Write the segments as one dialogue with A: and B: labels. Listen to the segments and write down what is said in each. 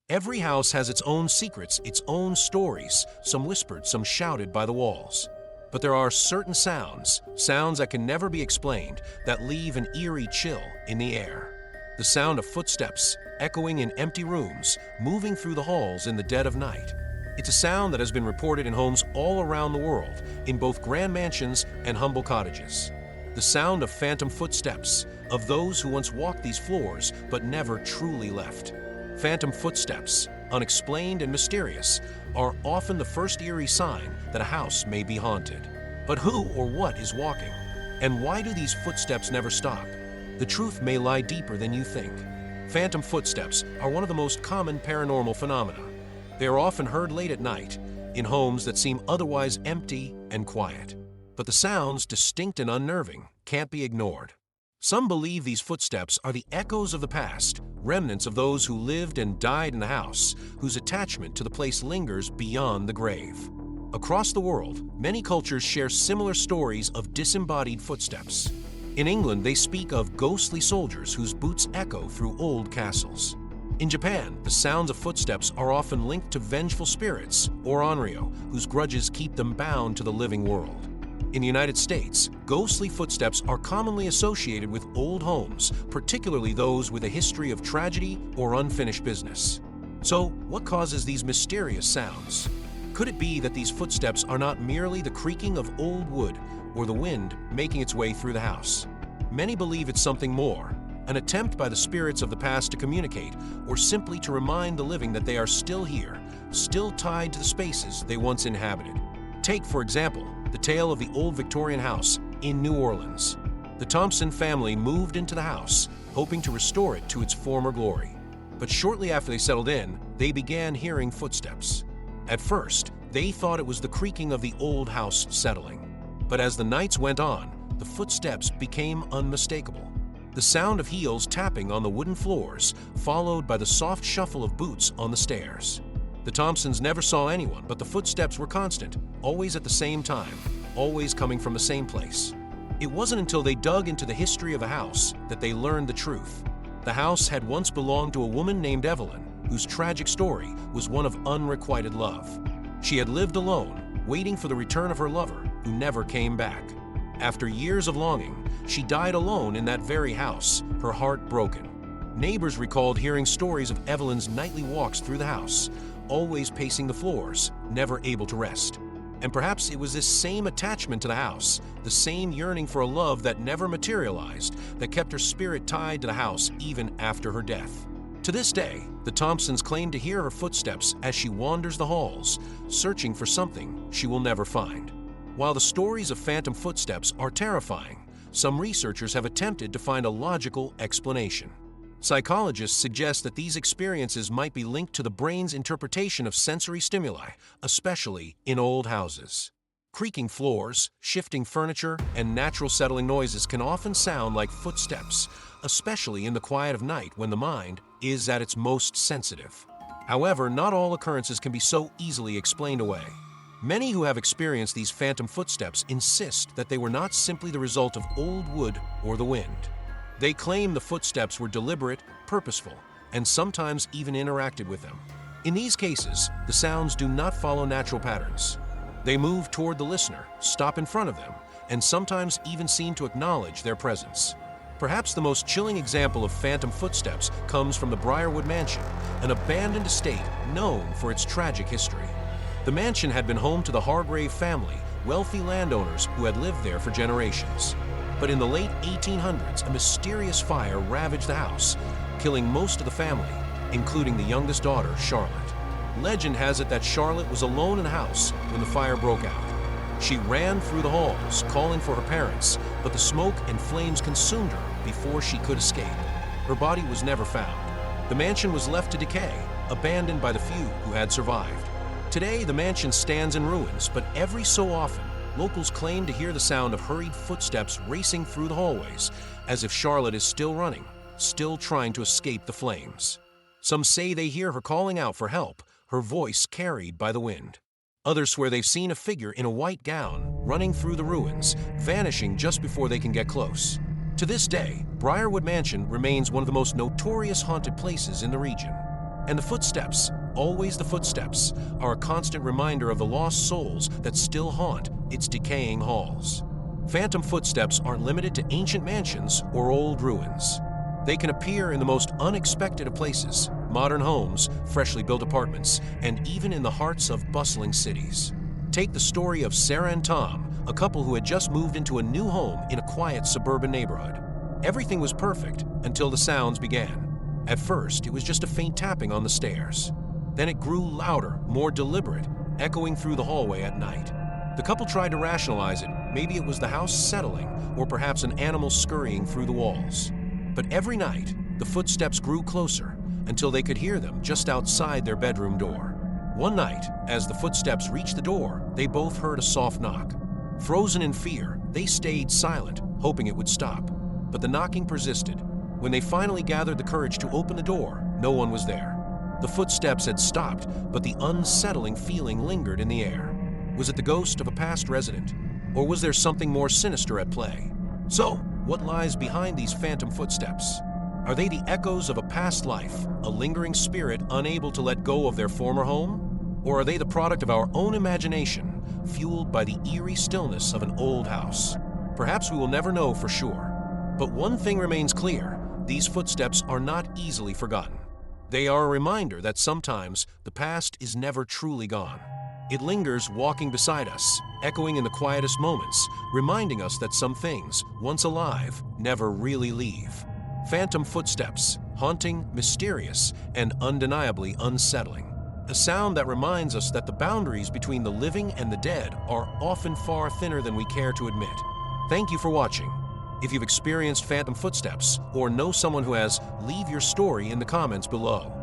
A: Every house has its own secrets, its own stories, some whispered, some shouted by the walls. But there are certain sounds that can never be explained, that leave an eerie chill in the air. The sound of footsteps, echoing in empty rooms, moving through the halls in the dead of night. It's a sound that has been reported in homes all around the world, in both grand mansions and humble cottages. The sound of phantom footsteps, of those who once walked these floors but never truly left. Phantom footsteps, unexplained and mysterious, are often the first eerie sign that a house may be haunted. But who or what is walking? And why do these footsteps never stop? The truth may lie deeper than you think. Phantom footsteps are one of the most common paranormal phenomena. They are often heard late at night, in homes that seem otherwise empty and quiet. But the sounds, distinct and unnerving, can't be ignored. Some believe these footsteps are the echoes of the past, remnants of those who lived and died in the house, whose attachment to the place lingers beyond the grave. Across the world, many cultures share similar stories of disembodied footsteps. In England, they speak of ghostly soldiers whose boots echo through old castles. In Japan, the sounds of footsteps are often linked to vengeful spirits, or onryo, whose grudges keep them bound to the living world. In the United States, ghostly footsteps are commonly associated with old homes, particularly those with a history of tragedy or unfinished business. So, what causes these mysterious sounds? Could it be that these footsteps are not merely the creaking of old wood or the wind making its way through the house? Many believe it's something more, an attempt by the spirits of the past to communicate, or simply to remind the living that they are still here, still tied to the spaces they once inhabited. Take, for example, the tale of the old Victorian house in New Orleans. The Thompson family moved into the house, hoping to restore it to its former glory. But shortly after they settled in, they began hearing footsteps. At first, they thought it was the creaking of the old house settling. But as the nights went on, the footsteps became unmistakable. The sound of heels tapping on the wooden floors, followed by the soft shuffle of boots on the stairs. The Thompsons never saw anyone, but the footsteps were constant, always at the same time, always coming from the same place. It wasn't until they dug into the history of the house that they learned the truth. The house had once belonged to a woman named Evelyn, whose tragic story was one of unrequited love. She had lived alone, waiting for the return of her lover, who never came back. After years of longing, she died alone in that very house, her heart broken. Neighbors recalled hearing stories of Evelyn's nightly walks through the house, always pacing the floors, never able to rest. And perhaps it was this same attachment to the house, the same yearning for a love that never materialized, that kept her spirit tied to the house even after her death. To this day, the Thompsons claim to hear her footsteps as she wanders the halls, searching for something she will never find. While the stories of phantom footsteps are terrifying, some researchers have attempted to find a logical explanation. Psychologists suggest that these experiences might be linked to the brain's interpretation of sensory stimuli, especially in old houses. Creaking floors, shifting furniture, and natural settling noises can often sound like footsteps, especially in the quiet of night when the mind is at its most sensitive. However, not all occurrences can be so easily explained away. Many who have experienced these phantom footsteps insist that they were not simply the result of old wood or the wind. They claim the footsteps were deliberate, purposeful, and sometimes even interacted with them. In these cases, the sounds do not follow natural patterns. They move toward the listener, stop in front of them, and sometimes even seem to acknowledge their presence. Perhaps the most chilling example of phantom footsteps comes from the Briarwood Mansion, an abandoned estate known for its tragic history. The mansion had been home to the Hargrave family, wealthy landowners who had lived there for generations. But in the late 1800s, a mysterious fire ravaged the house, killing most of the family, including the youngest daughter, Charlotte. Legend has it that Charlotte was alone in the house when the fire broke out. She ran through the halls, calling for her parents, but the smoke and flames consumed her before she could escape. Her body was never found. The mansion was left to decay, abandoned by the few who had survived. Today, the mansion stands in ruins, but every so often, locals claim to hear the sound of hurried footsteps racing through the hallways, as if Charlotte is still running, still trying to escape the flames. Some say they hear her calling out for help, her voice carried by the wind. Others swear they've seen a figure in a white gown running through the ruins, vanishing just before they can get close. To this day, Briarwood Mansion remains one of the most notorious haunted places in the region. And the footsteps, always the footsteps, are a constant reminder of the lost souls that still haunt its decaying halls. Phantom footsteps aren't limited to ancient mansions or old ruins. They can appear in the most unexpected of places, modern homes, freshly built apartments, and even in the hearts of bustling cities. Take the story of Sarah and Tom, a couple who had just moved into a new home in a quiet suburban neighborhood. Everything was perfect until the sounds began. At first, it was just a faint tapping on the stairs. Then it grew louder, more deliberate, echoing through the hallway at night. The couple tried to rationalize it. Maybe it was the house settling, or perhaps an animal scurrying through the walls. But every night, the footsteps grew closer until they could hear them just outside their bedroom door. One night, as the footsteps reached the door, they both heard a soft knock. Frozen in fear, they stayed silent, hoping it would stop. But the knocking persisted. When they finally gathered the courage to open the door, no one was there. The footsteps had stopped, but the unsettling feeling lingered in the air. Was it the ghost of a past resident? Or was there something more sinister at play? So, what lies behind these phantom footsteps? Are they the echoes of a past life, a lingering spirit unable to let go of their former home? Or are they the product of our own imagination, fueled by the eerie stillness of an old house? Perhaps we will never know for sure. But one thing remains clear: these footsteps are not easily forgotten. They are a reminder that sometimes the past is never truly gone. It lingers walking beside us, echoing in the quietest moments, reminding us that some things, once alive, never really leave. Phantom footsteps, haunting, mysterious, and undeniably unsettling. A sound that reminds us that the boundaries between the living and the dead are often far thinner than we care to admit. Thank you for watching. If you've experienced phantom footsteps or know someone who has, leave your story in the comments below.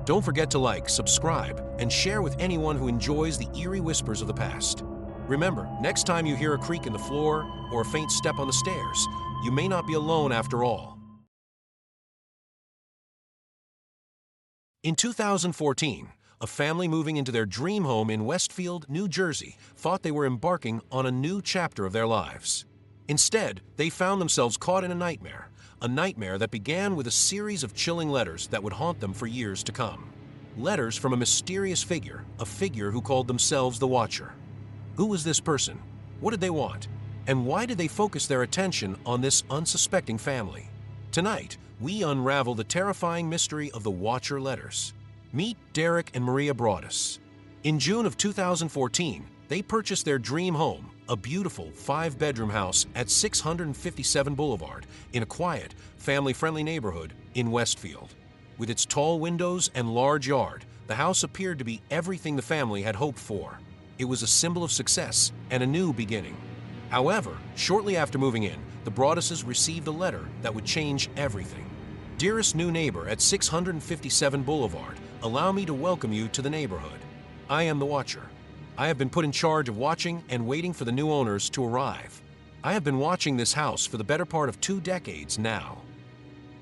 A: Don't forget to like, subscribe, and share with anyone who enjoys the eerie whispers of the past. Remember, next time you hear a creak in the floor or a faint step on the stairs, you may not be alone after all. In 2014, a family moving into their dream home in Westfield, New Jersey, thought they were embarking on a new chapter of their lives. Instead, they found themselves caught in a nightmare that began with a series of chilling letters that would haunt them for years to come. Letters from a mysterious figure, a figure who called themselves the Watcher. Who was this person? What did they want? And why did they focus their attention on this unsuspecting family? Tonight, we unravel the terrifying mystery of the Watcher letters. Meet Derek and Maria Broadus. In June of 2014, they purchased their dream home, a beautiful 5-bedroom house at 657 Boulevard in a quiet, family-friendly neighborhood in Westfield. With its tall windows and large yard, the house appeared to be everything the family had hoped for. It was a symbol of success and a new beginning. However, shortly after moving in, the Broaduses received a letter that would change everything. Dearest new neighbor at 657 Boulevard, allow me to welcome you to the neighborhood. I am the Watcher. I have been put in charge of watching and waiting for the new owners to arrive. I have been watching this house for the better part of 2 decades now.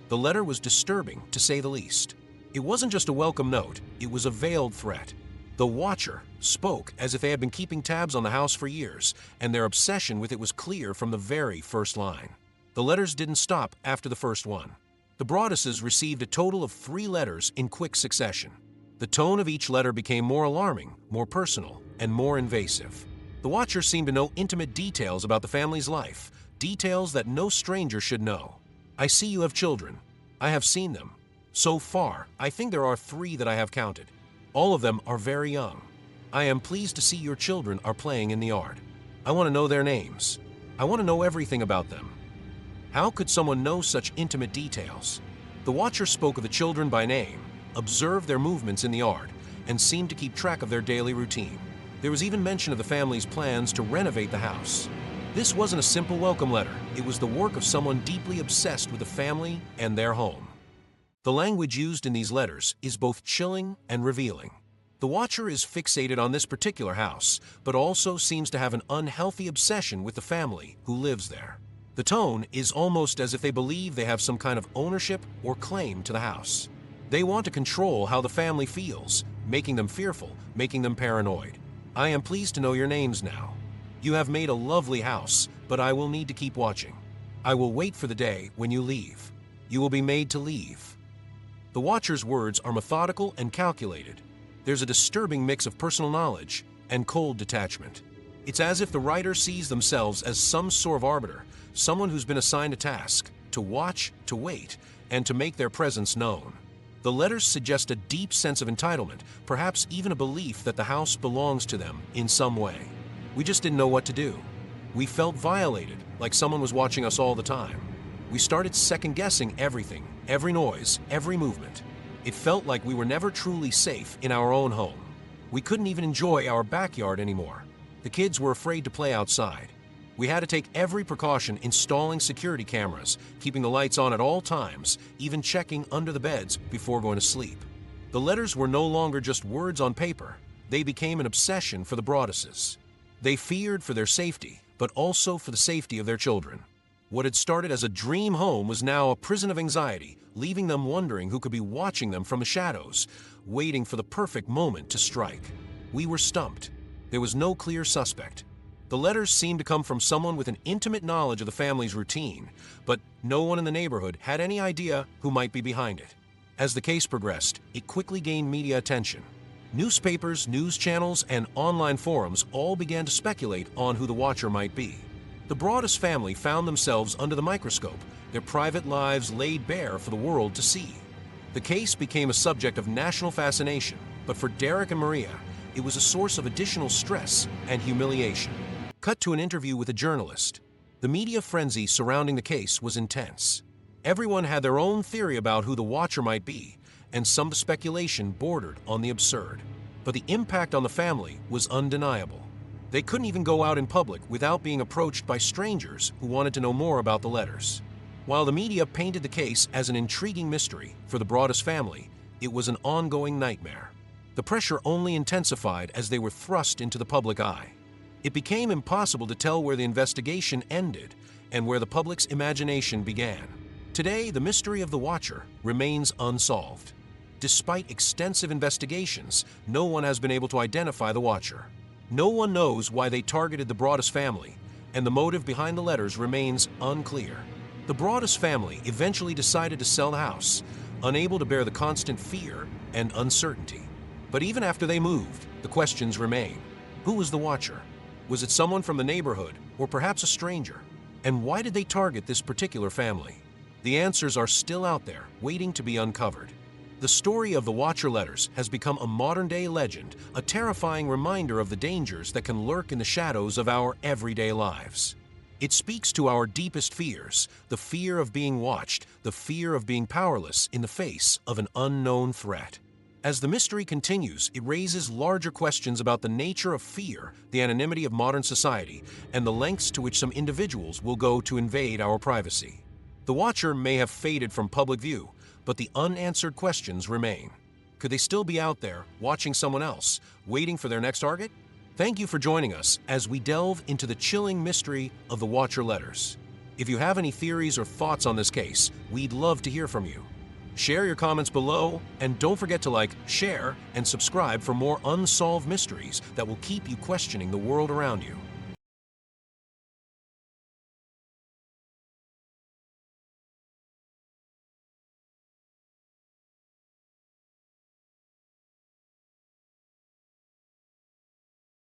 A: The letter was disturbing, to say the least. It wasn't just a welcome note, it was a veiled threat. The Watcher spoke as if they had been keeping tabs on the house for years, and their obsession with it was clear from the very first line. The letters didn't stop after the first one. The Broaduses received a total of 3 letters in quick succession. The tone of each letter became more alarming, more personal, and more invasive. The Watcher seemed to know intimate details about the family's life, details that no stranger should know. I see you have children. I have seen them. So far, I think there are 3 that I have counted. All of them are very young. I am pleased to see your children are playing in the yard. I want to know their names. I want to know everything about them. How could someone know such intimate details? The Watcher spoke of the children by name, observed their movements in the yard, and seemed to keep track of their daily routine. There was even mention of the family's plans to renovate the house. This wasn't a simple welcome letter. It was the work of someone deeply obsessed with the family and their home. The language used in these letters is both chilling and revealing. The Watcher is fixated on this particular house, but also seems to have an unhealthy obsession with the family who lives there. The tone is almost as if they believe they have some kind of ownership or claim to the house. They want to control how the family feels, making them fearful, making them paranoid. I am pleased to know your names now. You have made a lovely house, but I will need to keep watching. I will wait for the day when you leave. You will be made to leave. The Watcher's words are methodical and calculated. There's a disturbing mix of personal knowledge and cold detachment. It's as if the writer sees themselves as some sort of arbiter, someone who's been assigned a task, to watch, to wait, and to make their presence known. The letters suggest a deep sense of entitlement, perhaps even a belief that the house belongs to them in some way. We just didn't know what to do. We felt violated, like someone was watching us all the time. We started second-guessing everything, every noise, every movement. It felt like we were never truly safe in our own home. We couldn't even enjoy our backyard anymore. The kids were afraid to play outside. We had to take every precaution, installing security cameras, keeping the lights on at all times, even checking under the beds before going to sleep. The letters were no longer just words on paper. They became an obsession for the Broadduses. They feared for their safety, but also for the safety of their children. What had started as a dream home was now a prison of anxiety, leaving them wondering who could be watching them from the shadows, waiting for the perfect moment to strike. We were stumped. There was no clear suspect. The letters seemed to come from someone with an intimate knowledge of the family's routine, but no one in the neighborhood had any idea who might be behind it. As the case progressed, it quickly gained media attention. Newspapers, news channels, and online forums all began to speculate on who the Watcher might be. The Broaddus family found themselves under the microscope, their private lives laid bare for the world to see. The case became a subject of national fascination, but for Derek and Maria, it was a source of additional stress and humiliation. Cut to an interview with a journalist. The media frenzy surrounding the case was intense. Everyone had their own theory about who the Watcher might be, and some speculation bordered on the absurd. But the impact on the family was undeniable. They couldn't even go out in public without being approached by strangers who wanted to know more about the letters. While the media painted the case as an intriguing mystery for the Broaddus family, it was an ongoing nightmare. The pressure only intensified as they were thrust into the public eye. It became impossible to tell where the investigation ended and where the public's imagination began. Today, the mystery of the Watcher remains unsolved. Despite extensive investigations, no one has been able to identify the Watcher. No one knows why they targeted the Broaddus family, and the motive behind the letters remains unclear. The Broaddus family eventually decided to sell the house, unable to bear the constant fear and uncertainty. But even after they moved, the questions remain. Who was the Watcher? Was it someone from the neighborhood, or perhaps a stranger? And why did they target this particular family? The answers are still out there, waiting to be uncovered. The story of the Watcher letters has become a modern-day legend, a terrifying reminder of the dangers that can lurk in the shadows of our everyday lives. It speaks to our deepest fears, the fear of being watched, the fear of being powerless in the face of an unknown threat. As the mystery continues, it raises larger questions about the nature of fear, the anonymity of modern society, and the lengths to which some individuals will go to invade our privacy. The Watcher may have faded from public view, but the unanswered questions remain. Could they still be out there, watching someone else, waiting for their next target? Thank you for joining us as we delve into the chilling mystery of the Watcher letters. If you have any theories or thoughts on this case, we'd love to hear from you. Share your comments below, and don't forget to like, share, and subscribe for more unsolved mysteries that will keep you questioning the world around you.